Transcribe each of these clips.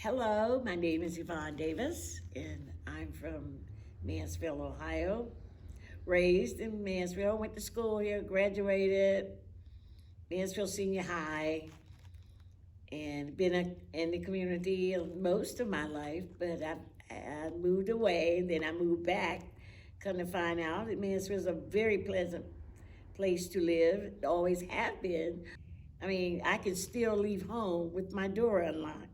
Hello, my name is Yvonne Davis, and I'm from Mansfield, Ohio. Raised in Mansfield, went to school here, graduated Mansfield Senior High, and been in the community most of my life. But I moved away, and then I moved back. Come to find out that Mansfield is a very pleasant place to live. Always have been. I mean, I can still leave home with my door unlocked,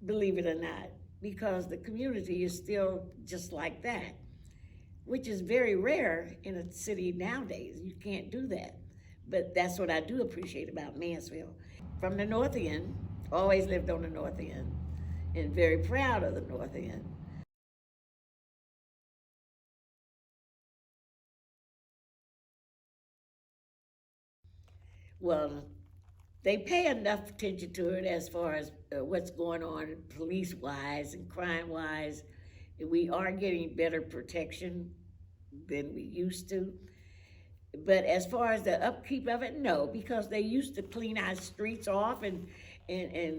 believe it or not, because the community is still just like that, which is very rare in a city nowadays. You can't do that. But that's what I do appreciate about Mansfield. From the North End, always lived on the North End, and very proud of the North End. Well, they pay enough attention to it as far as what's going on police wise and crime wise. We are getting better protection than we used to. But as far as the upkeep of it, no, because they used to clean our streets off and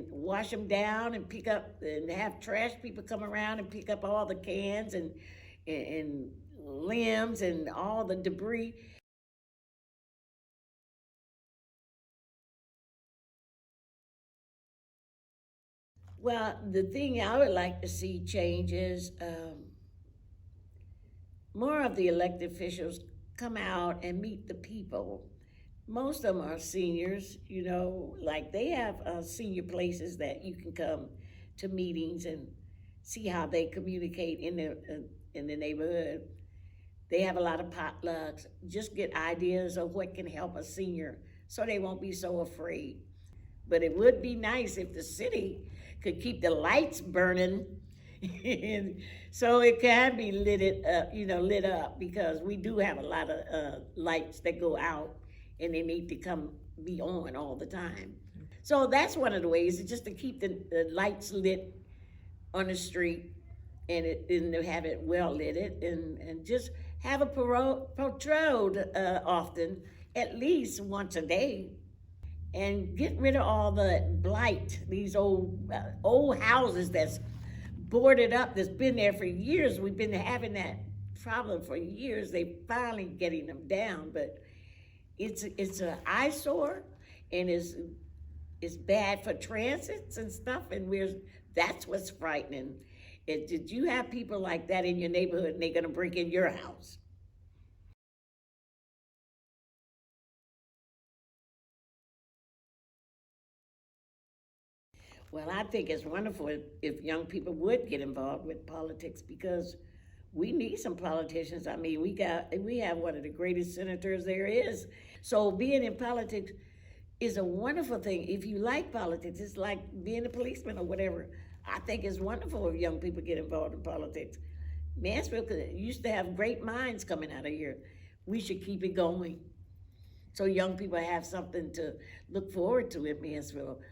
wash them down and pick up and have trash people come around and pick up all the cans and limbs and all the debris. Well, the thing I would like to see change is more of the elected officials come out and meet the people. Most of them are seniors, like they have senior places that you can come to meetings and see how they communicate in the neighborhood. They have a lot of potlucks. Just get ideas of what can help a senior so they won't be so afraid. But it would be nice if the city could keep the lights burning and so it can be lit up because we do have a lot of lights that go out and they need to come be on all the time. So that's one of the ways, is just to keep the lights lit on the street and to have it well lit and just have a patrol often, at least once a day, and get rid of all the blight, these old houses that's boarded up, that's been there for years. We've been having that problem for years. They finally getting them down, but it's an eyesore, and it's bad for transits and stuff. And that's what's frightening. Did you have people like that in your neighborhood, and they're gonna break in your house? Well, I think it's wonderful if young people would get involved with politics because we need some politicians. I mean, we have one of the greatest senators there is. So being in politics is a wonderful thing. If you like politics, it's like being a policeman or whatever. I think it's wonderful if young people get involved in politics. Mansfield used to have great minds coming out of here. We should keep it going so young people have something to look forward to in Mansfield.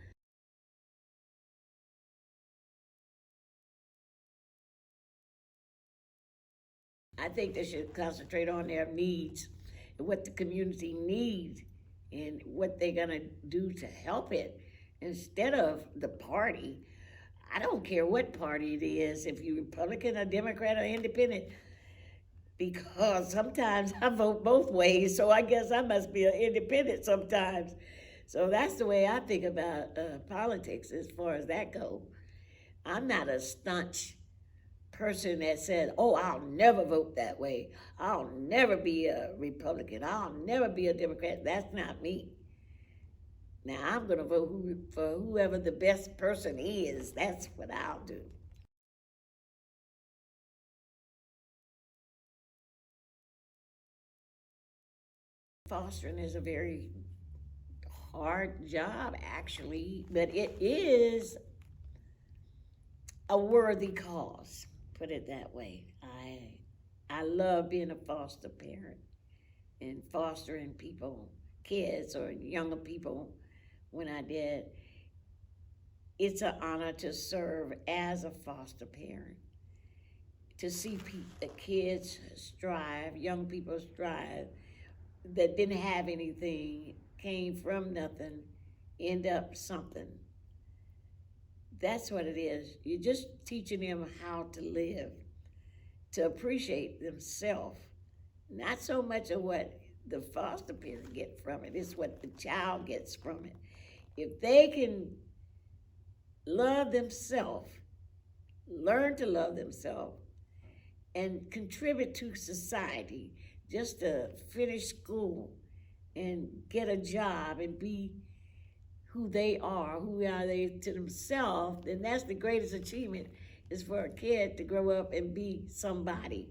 I think they should concentrate on their needs, what the community needs, and what they're gonna do to help it instead of the party. I don't care what party it is, if you're Republican or Democrat or Independent, because sometimes I vote both ways, so I guess I must be an independent sometimes. So that's the way I think about politics as far as that goes. I'm not a staunch person that says, "Oh, I'll never vote that way. I'll never be a Republican. I'll never be a Democrat." That's not me. Now I'm going to vote for whoever the best person is. That's what I'll do. Fostering is a very hard job, actually, but it is a worthy cause. Put it that way. I love being a foster parent and fostering people, kids or younger people. When I did, it's an honor to serve as a foster parent, to see kids strive, young people strive, that didn't have anything, came from nothing, end up something. That's what it is. You're just teaching them how to live, to appreciate themselves. Not so much of what the foster parent get from it, it's what the child gets from it. If they can love themselves, learn to love themselves, and contribute to society, just to finish school and get a job and be who are they to themselves, then that's the greatest achievement is for a kid to grow up and be somebody.